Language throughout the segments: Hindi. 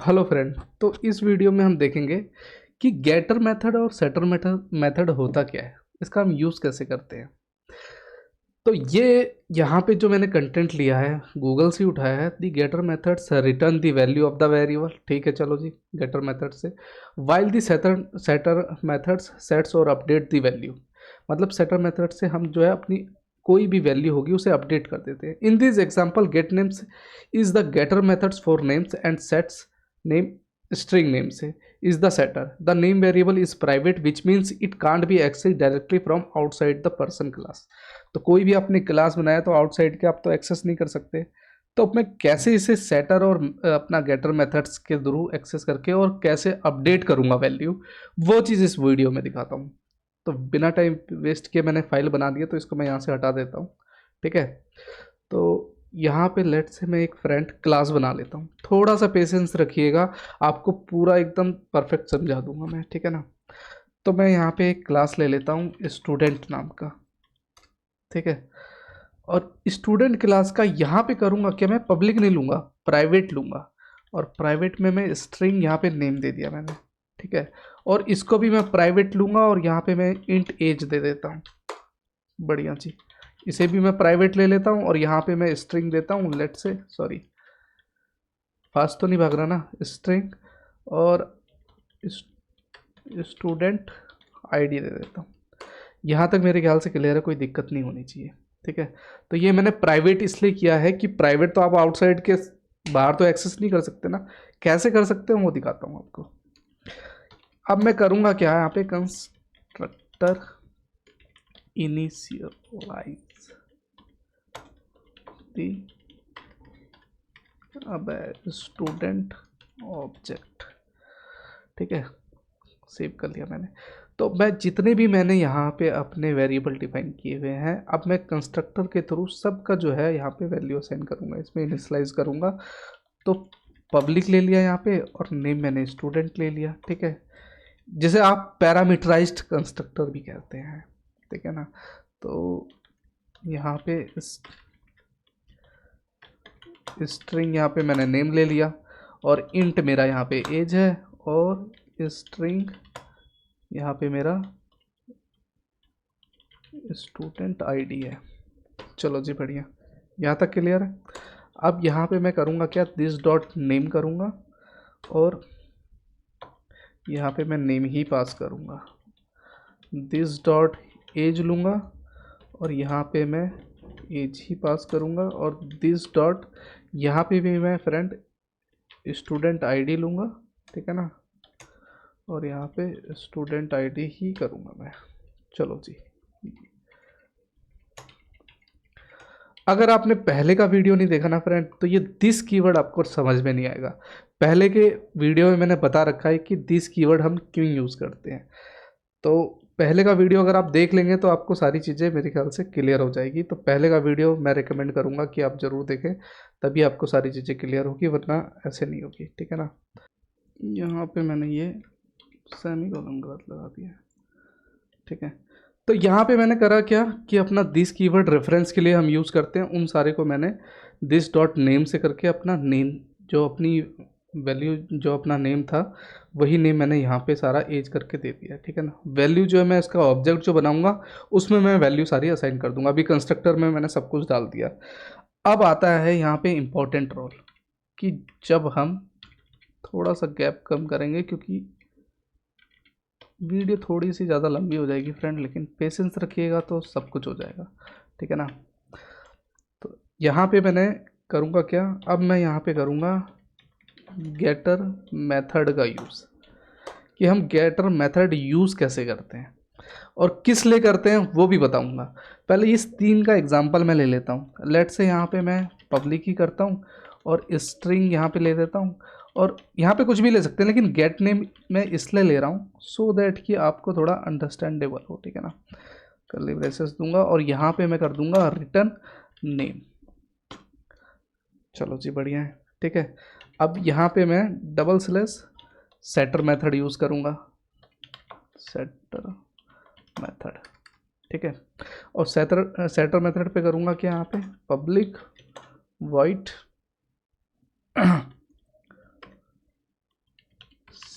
Hello friend. तो इस वीडियो में हम देखेंगे कि गेटर मेथड और सेटर मेथड होता क्या है, इसका हम यूज़ कैसे करते हैं। तो ये यहाँ पे जो मैंने कंटेंट लिया है गूगल से उठाया है। The getter methods return the value of the variable. ठीक है, चलो जी, गेटर मेथड से। While the setter setter methods sets और अपडेट दी वैल्यू। मतलब सेटर मेथड से हम जो है अपनी कोई भी वैल्यू होगी उसे अपडेट कर देते हैं। In this example get names is the getter methods for names and sets name string name से is the setter. The name variable is private which means it can't be accessed directly from outside the person class. तो कोई भी अपनी क्लास बनाया तो आउटसाइड के आप तो एक्सेस नहीं कर सकते। तो अब मैं कैसे इसे सेटर और अपना गेटर मेथड्स के थ्रू एक्सेस करके और कैसे अपडेट करूंगा वैल्यू, वो चीज़ इस वीडियो में दिखाता हूँ। तो बिना टाइम वेस्ट किए मैंने फाइल बना दिया, तो इसको मैं यहाँ से हटा देता हूँ। ठीक है, तो यहाँ पे लेट से मैं एक फ्रेंड क्लास बना लेता हूँ। थोड़ा सा पेशेंस रखिएगा, आपको पूरा एकदम परफेक्ट समझा दूंगा मैं, ठीक है ना। तो मैं यहाँ पे एक क्लास ले लेता हूँ स्टूडेंट नाम का। ठीक है, और स्टूडेंट क्लास का यहाँ पे करूँगा क्या, मैं पब्लिक नहीं लूँगा, प्राइवेट लूँगा। और प्राइवेट में मैं स्ट्रिंग यहाँ पे नेम दे दिया मैंने। ठीक है, और इसको भी मैं प्राइवेट लूँगा और यहाँ पे मैं इंट एज दे देता हूँ। बढ़िया जी, इसे भी मैं प्राइवेट ले लेता हूँ और यहाँ पे मैं स्ट्रिंग देता हूँ। लेट से, सॉरी फास्ट तो नहीं भाग रहा ना, स्ट्रिंग और स्टूडेंट आईडी दे देता हूँ। यहाँ तक मेरे ख्याल से क्लियर है, कोई दिक्कत नहीं होनी चाहिए। ठीक है, तो ये मैंने प्राइवेट इसलिए किया है कि प्राइवेट तो आप आउटसाइड के बाहर तो एक्सेस नहीं कर सकते ना। कैसे कर सकते हो वो दिखाता हूँ आपको। अब मैं करूँगा क्या, यहाँ पे कंस्ट्रक्टर इनिशियलाइज दी अब स्टूडेंट ऑब्जेक्ट। ठीक है, सेव कर लिया मैंने। तो मैं जितने भी मैंने यहाँ पे अपने वेरिएबल डिफाइन किए हुए हैं, अब मैं कंस्ट्रक्टर के थ्रू सबका जो है यहाँ पे वैल्यू असाइन करूँगा, इसमें इनिशियलाइज करूँगा। तो पब्लिक ले लिया यहाँ पे और नेम मैंने स्टूडेंट ले लिया। ठीक है, जिसे आप पैरामीटराइज्ड कंस्ट्रक्टर भी कहते हैं। ठीक है ना, तो यहाँ पे स्ट्रिंग यहाँ पे मैंने नेम ले लिया और इंट मेरा यहाँ पे एज है और स्ट्रिंग यहाँ पे मेरा स्टूडेंट आईडी है। चलो जी, बढ़िया, यहाँ तक क्लियर है। अब यहाँ पे मैं करूँगा क्या, दिस डॉट नेम करूँगा और यहाँ पे मैं नेम ही पास करूँगा। दिस डॉट एज लूँगा और यहाँ पे मैं एज ही पास करूँगा और दिस डॉट यहाँ पे भी मैं फ्रेंड स्टूडेंट आईडी लूँगा। ठीक है ना, और यहाँ पे स्टूडेंट आईडी ही करूँगा मैं। चलो जी, अगर आपने पहले का वीडियो नहीं देखा ना फ्रेंड, तो ये दिस कीवर्ड आपको समझ में नहीं आएगा। पहले के वीडियो में मैंने बता रखा है कि दिस कीवर्ड हम क्यों यूज़ करते हैं। तो पहले का वीडियो अगर आप देख लेंगे तो आपको सारी चीज़ें मेरे ख्याल से क्लियर हो जाएगी। तो पहले का वीडियो मैं रिकमेंड करूँगा कि आप ज़रूर देखें, तभी आपको सारी चीज़ें क्लियर होगी, वरना ऐसे नहीं होगी। ठीक है ना, यहाँ पे मैंने ये सेमीकोलन गलत लगा दिया। ठीक है, तो यहाँ पे मैंने करा क्या कि अपना दिस कीवर्ड रेफरेंस के लिए हम यूज़ करते हैं, उन सारे को मैंने दिस डॉट नेम से करके अपना नेम, जो अपनी वैल्यू, जो अपना नेम था वही नेम मैंने यहाँ पे सारा एज करके दे दिया। ठीक है ना, वैल्यू जो है मैं इसका ऑब्जेक्ट जो बनाऊंगा उसमें मैं वैल्यू सारी असाइन कर दूंगा। अभी कंस्ट्रक्टर में मैंने सब कुछ डाल दिया। अब आता है यहाँ पे इम्पोर्टेंट रोल, कि जब हम थोड़ा सा गैप कम करेंगे क्योंकि वीडियो थोड़ी सी ज़्यादा लंबी हो जाएगी फ्रेंड, लेकिन पेशेंस रखिएगा तो सब कुछ हो जाएगा। ठीक है ना, तो यहाँ पे मैंने करूँगा क्या, अब मैं यहाँ पे करूँगा गेटर मेथड का यूज़, कि हम गेटर मेथड यूज़ कैसे करते हैं और किस लिए करते हैं वो भी बताऊँगा। पहले इस तीन का एग्जांपल मैं ले लेता हूँ। लेट से यहाँ पे मैं पब्लिक ही करता हूँ और स्ट्रिंग यहाँ पे ले देता हूँ, और यहाँ पे कुछ भी ले सकते हैं, लेकिन गेट नेम मैं इसलिए ले रहा हूँ सो दैट कि आपको थोड़ा अंडरस्टैंडेबल हो। ठीक है ना, कर्ली ब्रेसेस दूंगा और यहाँ पे मैं कर दूंगा रिटर्न नेम। चलो जी, बढ़िया है। ठीक है, अब यहाँ पे मैं double slash setter method use करूँगा, सेटर मेथड। ठीक है, और सेटर मेथड पे करूँगा क्या, यहाँ पे पब्लिक वाइट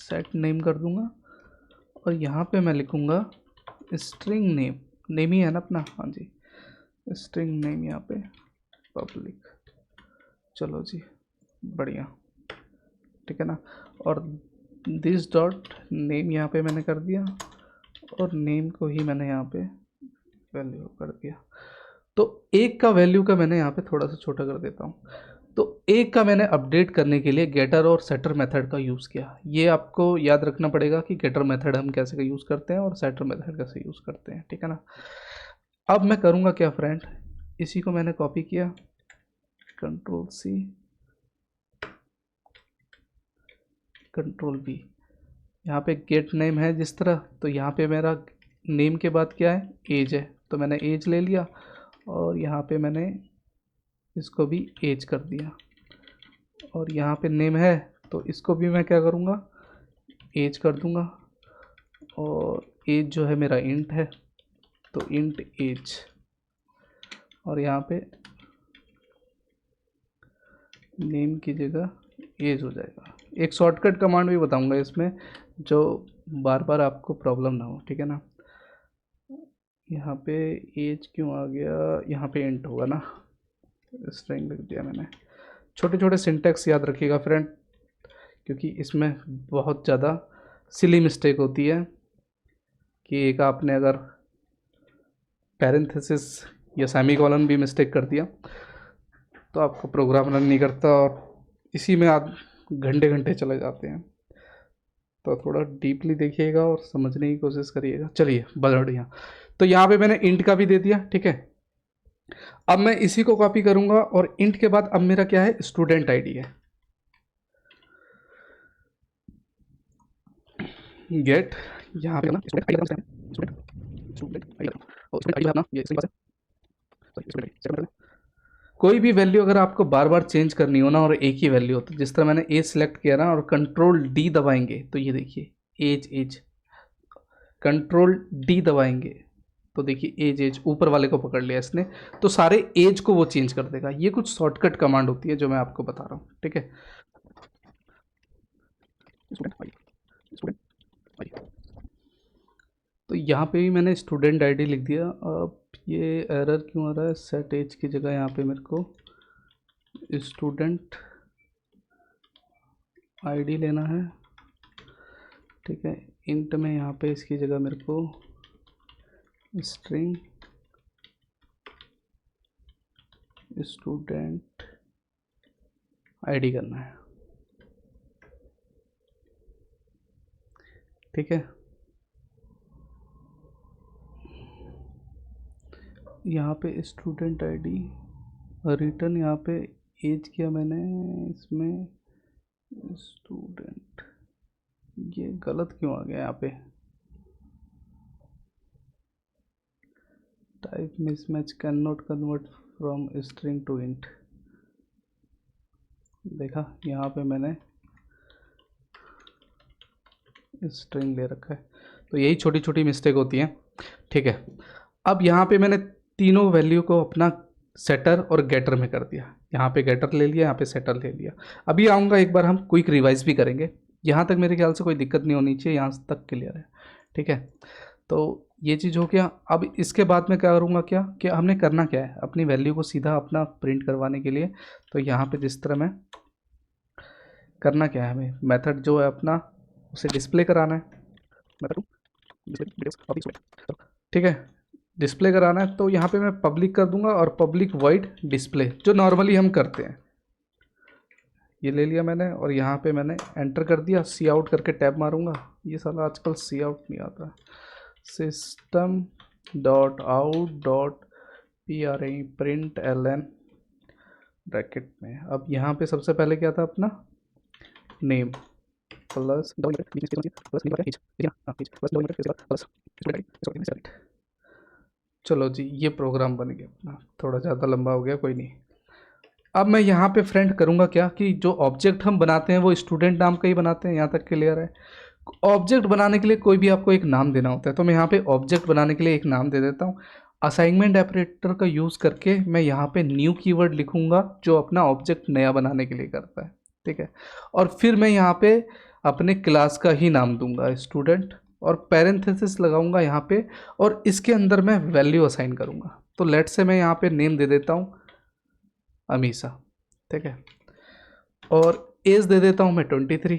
सेट नेम कर दूंगा और यहाँ पे मैं लिखूंगा स्ट्रिंग नेम, नेम ही है ना अपना, हाँ जी, स्ट्रिंग नेम यहाँ पे पब्लिक। चलो जी बढ़िया, ठीक है ना। और दिस डॉट नेम यहाँ पे मैंने कर दिया और नेम को ही मैंने यहाँ पे वैल्यू कर दिया। तो एक का वैल्यू का मैंने यहाँ पे थोड़ा सा छोटा कर देता हूँ। तो एक का मैंने अपडेट करने के लिए गेटर और सेटर मेथड का यूज़ किया। ये आपको याद रखना पड़ेगा कि गेटर मेथड हम कैसे का यूज़ करते हैं और सेटर मेथड कैसे यूज़ करते हैं, ठीक है ना। अब मैं करूँगा क्या फ्रेंड, इसी को मैंने कॉपी किया, कंट्रोल सी कंट्रोल वी, यहाँ पे गेट नेम है जिस तरह, तो यहाँ पे मेरा नेम के बाद क्या है, एज है, तो मैंने एज ले लिया और यहाँ पे मैंने इसको भी एज कर दिया। और यहाँ पे नेम है तो इसको भी मैं क्या करूँगा, एज कर दूँगा। और एज जो है मेरा इंट है तो इंट एज, और यहाँ पे नेम की जगह एज हो जाएगा। एक शॉर्टकट कमांड भी बताऊंगा इसमें जो बार बार आपको प्रॉब्लम ना हो, ठीक है ना। यहाँ पे एज क्यों आ गया, यहाँ पे इंट होगा ना, स्ट्रिंग लिख दिया मैंने। छोटे छोटे सिंटैक्स याद रखिएगा फ्रेंड, क्योंकि इसमें बहुत ज़्यादा सिली मिस्टेक होती है कि एक आपने अगर पैरेंथेसिस या सेमीकोलन भी मिस्टेक कर दिया तो आपका प्रोग्राम रन नहीं करता और इसी में आप घंटे घंटे चले जाते हैं। तो थोड़ा डीपली देखिएगा और समझने की कोशिश करिएगा। चलिए बढ़िया, तो यहाँ पे मैंने इंट का भी दे दिया, ठीक है। अब मैं इसी को कॉपी करूंगा और इंट के बाद अब मेरा क्या है, स्टूडेंट आईडी है। गेट यहाँ पे ना स्टूडेंट आईडी अपना, ये इसके पास है। कोई भी वैल्यू अगर आपको बार बार चेंज करनी हो ना और एक ही वैल्यू हो, तो जिस तरह मैंने एज सेलेक्ट किया ना और कंट्रोल डी दबाएंगे तो ये देखिए एज एज, कंट्रोल डी दबाएंगे तो देखिए एज एज, ऊपर वाले को पकड़ लिया इसने, तो सारे एज को वो चेंज कर देगा। ये कुछ शॉर्टकट कमांड होती है जो मैं आपको बता रहा हूँ, ठीक है। तो यहाँ पे भी मैंने स्टूडेंट आईडी लिख दिया। अब ये एरर क्यों आ रहा है, सेट एज की जगह यहाँ पे मेरे को स्टूडेंट आईडी लेना है, ठीक है। इंट में यहाँ पे इसकी जगह मेरे को स्ट्रिंग स्टूडेंट आईडी करना है, ठीक है। यहाँ पे स्टूडेंट आईडी रिटर्न, यहाँ पे एज किया मैंने, इसमें स्टूडेंट, ये गलत क्यों आ गया यहाँ पे, type mismatch, can not convert from string to int. देखा यहाँ पे मैंने स्ट्रिंग ले रखा है। तो यही छोटी छोटी मिस्टेक होती हैं, ठीक है। अब यहाँ पे मैंने तीनों वैल्यू को अपना सेटर और गेटर में कर दिया। यहाँ पे गेटर ले लिया, यहाँ पे सेटर ले लिया। अभी आऊँगा एक बार हम क्विक रिवाइज भी करेंगे। यहाँ तक मेरे ख्याल से कोई दिक्कत नहीं होनी चाहिए, यहाँ तक क्लियर है, ठीक है। तो ये चीज़ हो गया। अब इसके बाद मैं क्या करूँगा, क्या कि हमने करना क्या है, अपनी वैल्यू को सीधा अपना प्रिंट करवाने के लिए। तो यहाँ पे जिस तरह मैं करना क्या है, हमें मेथड जो है अपना उसे डिस्प्ले कराना है, ठीक है, डिस्प्ले कराना है। तो यहाँ पे मैं पब्लिक कर दूंगा और पब्लिक वॉइड डिस्प्ले, जो नॉर्मली हम करते हैं। ये ले लिया मैंने और यहाँ पे मैंने एंटर कर दिया, सी आउट करके टैब मारूंगा। ये साला आजकल सी आउट नहीं आता, system dot out dot print ln bracket में। अब यहाँ पे सबसे पहले क्या था, अपना नेम प्लस, चलो जी ये प्रोग्राम बन गया अपना। थोड़ा ज़्यादा लंबा हो गया, कोई नहीं। अब मैं यहाँ पे फ्रेंड करूँगा क्या कि जो ऑब्जेक्ट हम बनाते हैं वो स्टूडेंट नाम का ही बनाते हैं, यहाँ तक क्लियर है। ऑब्जेक्ट बनाने के लिए कोई भी आपको एक नाम देना होता है, तो मैं यहाँ पे ऑब्जेक्ट बनाने के लिए एक नाम दे देता हूँ। असाइनमेंट ऑपरेटर का यूज़ करके मैं यहाँ पे न्यू कीवर्ड लिखूँगा जो अपना ऑब्जेक्ट नया बनाने के लिए करता है, ठीक है। और फिर मैं यहाँ पे अपने क्लास का ही नाम दूंगा स्टूडेंट, और पैरेंथेसिस लगाऊंगा यहाँ पे, और इसके अंदर मैं वैल्यू असाइन करूंगा। तो लेट से मैं यहाँ पे नेम दे देता हूँ अमीसा, ठीक है, और एज दे देता हूँ मैं 23,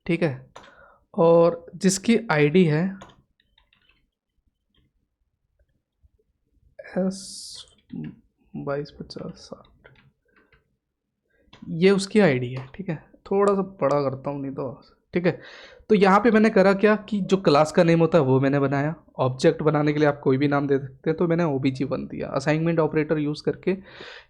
ठीक है, और जिसकी आईडी है S225060, ये उसकी आईडी है, ठीक है। थोड़ा सा बड़ा करता हूँ नहीं तो, ठीक है। तो यहाँ पे मैंने करा क्या कि जो क्लास का नेम होता है वो मैंने बनाया। ऑब्जेक्ट बनाने के लिए आप कोई भी नाम दे सकते हैं, तो मैंने OBJ1 दिया। असाइनमेंट ऑपरेटर यूज़ करके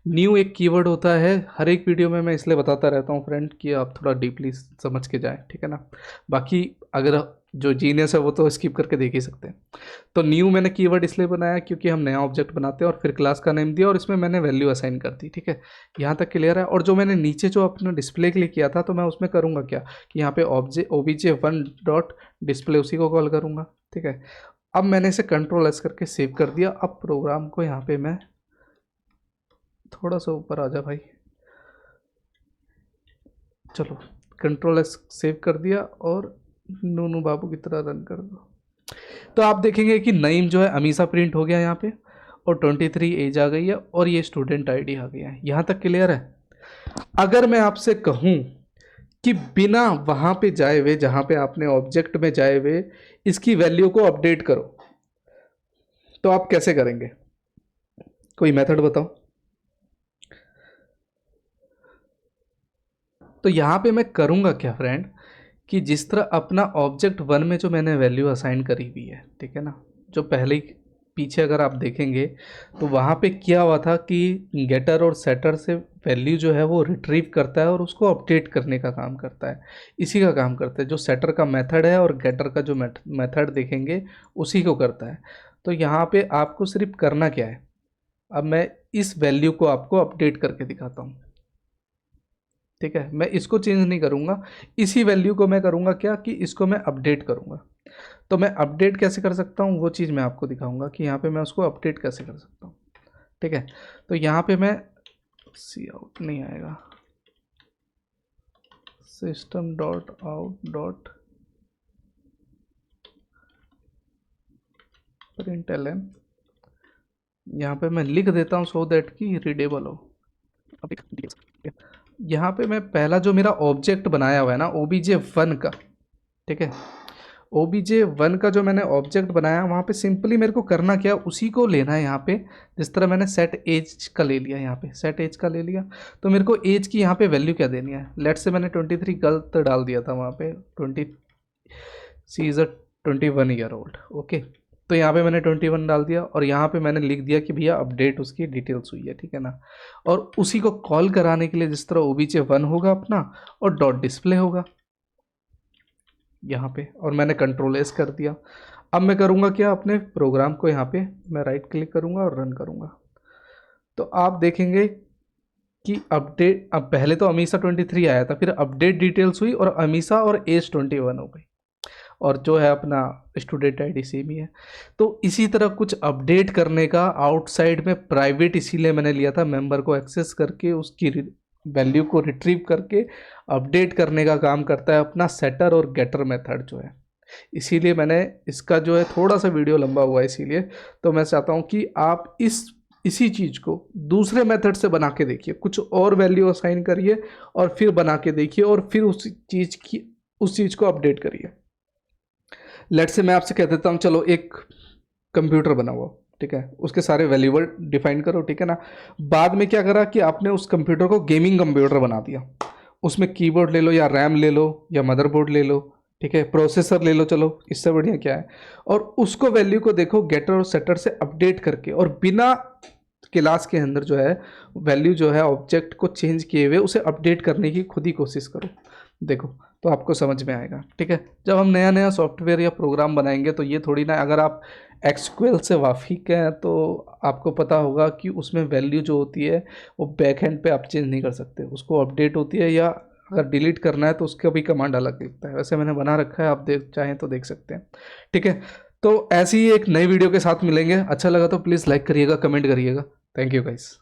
न्यू एक कीवर्ड होता है, हर एक वीडियो में मैं इसलिए बताता रहता हूँ फ्रेंड कि आप थोड़ा डीपली समझ के जाएँ, ठीक है ना। बाकी अगर जो जीनियस है वो तो स्किप करके देख ही सकते हैं। तो न्यू मैंने कीवर्ड इसलिए बनाया क्योंकि हम नया ऑब्जेक्ट बनाते हैं, और फिर क्लास का नेम दिया और इसमें मैंने वैल्यू असाइन कर दी, ठीक है। यहाँ तक क्लियर है। और जो मैंने नीचे जो अपना डिस्प्ले के लिए किया था, तो मैं उसमें करूँगा क्या कि यहाँ पे OBJ1 डॉट डिस्प्ले उसी को कॉल करूँगा, ठीक है। अब मैंने इसे कंट्रोल एस करके सेव कर दिया। अब प्रोग्राम को यहाँ पे मैं थोड़ा सा ऊपर आ जा भाई, चलो कंट्रोल एस सेव कर दिया और नूनू बाबू की तरह रन कर दो। तो आप देखेंगे कि नईम जो है अमीसा प्रिंट हो गया यहाँ पे, और 23 एज आ गई है, और ये स्टूडेंट आईडी आ गया है। यहाँ तक क्लियर है। अगर मैं आपसे कहूँ कि बिना वहाँ पे जाए हुए, जहाँ पे आपने ऑब्जेक्ट में जाए हुए इसकी वैल्यू को अपडेट करो, तो आप कैसे करेंगे? कोई मेथड बताओ। तो यहाँ पे मैं करूँगा क्या फ्रेंड कि जिस तरह अपना ऑब्जेक्ट 1 में जो मैंने वैल्यू असाइन करी हुई है, ठीक है ना, जो पहले ही पीछे अगर आप देखेंगे तो वहाँ पे क्या हुआ था कि गेटर और सेटर से वैल्यू जो है वो रिट्रीव करता है और उसको अपडेट करने का काम करता है। इसी का काम करता है, जो सेटर का मेथड है और गेटर का जो मेथड देखेंगे उसी को करता है। तो यहाँ पे आपको सिर्फ करना क्या है, अब मैं इस वैल्यू को आपको अपडेट करके दिखाता हूँ, ठीक है। मैं इसको चेंज नहीं करूँगा, इसी वैल्यू को मैं करूँगा क्या कि इसको मैं अपडेट करूँगा। तो मैं अपडेट कैसे कर सकता हूँ वो चीज़ मैं आपको दिखाऊंगा कि यहाँ पे मैं उसको अपडेट कैसे कर सकता हूँ, ठीक है। तो यहाँ पे मैं सी आउट नहीं आएगा, system dot out dot println, यहाँ पे मैं लिख देता हूँ सो दैट कि रीडेबल हो। यहाँ पे मैं पहला जो मेरा ऑब्जेक्ट बनाया हुआ है ना OBJ1 का, ठीक है, OBJ1 का जो मैंने ऑब्जेक्ट बनाया वहाँ पे सिंपली मेरे को करना क्या, उसी को लेना है यहाँ पे। जिस तरह मैंने सेट एज का ले लिया, यहाँ पे सेट एज का ले लिया, तो मेरे को एज की यहाँ पे वैल्यू क्या देनी है। लेट से मैंने 23 गलत डाल दिया था वहाँ पे, 20 she is a 21 year old, okay. तो यहाँ पे मैंने 21 डाल दिया, और यहाँ पे मैंने लिख दिया कि भैया अपडेट उसकी डिटेल्स हुई है, ठीक है ना। और उसी को कॉल कराने के लिए जिस तरह OBJ1 होगा अपना, और डॉट डिस्प्ले होगा यहाँ पे, और मैंने कंट्रोल एस कर दिया। अब मैं करूँगा क्या, अपने प्रोग्राम को यहाँ पे मैं राइट क्लिक करूँगा और रन करूँगा। तो आप देखेंगे कि अपडेट, अब पहले तो अमीसा 23 आया था, फिर अपडेट डिटेल्स हुई और अमीसा और एज 21 हो गई, और जो है अपना स्टूडेंट आईडी सेम ही है। तो इसी तरह कुछ अपडेट करने का आउटसाइड में प्राइवेट इसीलिए मैंने लिया था, मेंबर को एक्सेस करके उसकी वैल्यू को रिट्रीव करके अपडेट करने का काम करता है अपना सेटर और गेटर मेथड जो है। इसीलिए मैंने इसका जो है थोड़ा सा वीडियो लंबा हुआ है, इसीलिए। तो मैं चाहता हूँ कि आप इसी चीज़ को दूसरे मेथड से बना के देखिए, कुछ और वैल्यू असाइन करिए और फिर बना के देखिए, और फिर उस चीज़ को अपडेट करिए। लेट से मैं आपसे कह देता हूँ चलो एक कंप्यूटर बना हुआ, ठीक है, उसके सारे वैल्यूबल डिफाइन करो, ठीक है ना। बाद में क्या करा कि आपने उस कंप्यूटर को गेमिंग कंप्यूटर बना दिया, उसमें कीबोर्ड ले लो या रैम ले लो या मदरबोर्ड ले लो, ठीक है, प्रोसेसर ले लो, चलो इससे बढ़िया क्या है। और उसको वैल्यू को देखो गेटर और सेटर से अपडेट करके, और बिना क्लास के अंदर जो है वैल्यू जो है ऑब्जेक्ट को चेंज किए हुए उसे अपडेट करने की खुद ही कोशिश करो, देखो तो आपको समझ में आएगा, ठीक है। जब हम नया नया सॉफ्टवेयर या प्रोग्राम बनाएंगे तो ये थोड़ी ना, अगर आप एक्सक्यूएल से वाकिफ़ हैं तो आपको पता होगा कि उसमें वैल्यू जो होती है वो बैक एंड पे आप चेंज नहीं कर सकते, उसको अपडेट होती है, या अगर डिलीट करना है तो उसका भी कमांड अलग लिखता है। वैसे मैंने बना रखा है, आप देख चाहें तो देख सकते हैं, ठीक है। तो ऐसी ही एक नई वीडियो के साथ मिलेंगे। अच्छा लगा तो प्लीज़ लाइक करिएगा, कमेंट करिएगा। Thank you guys.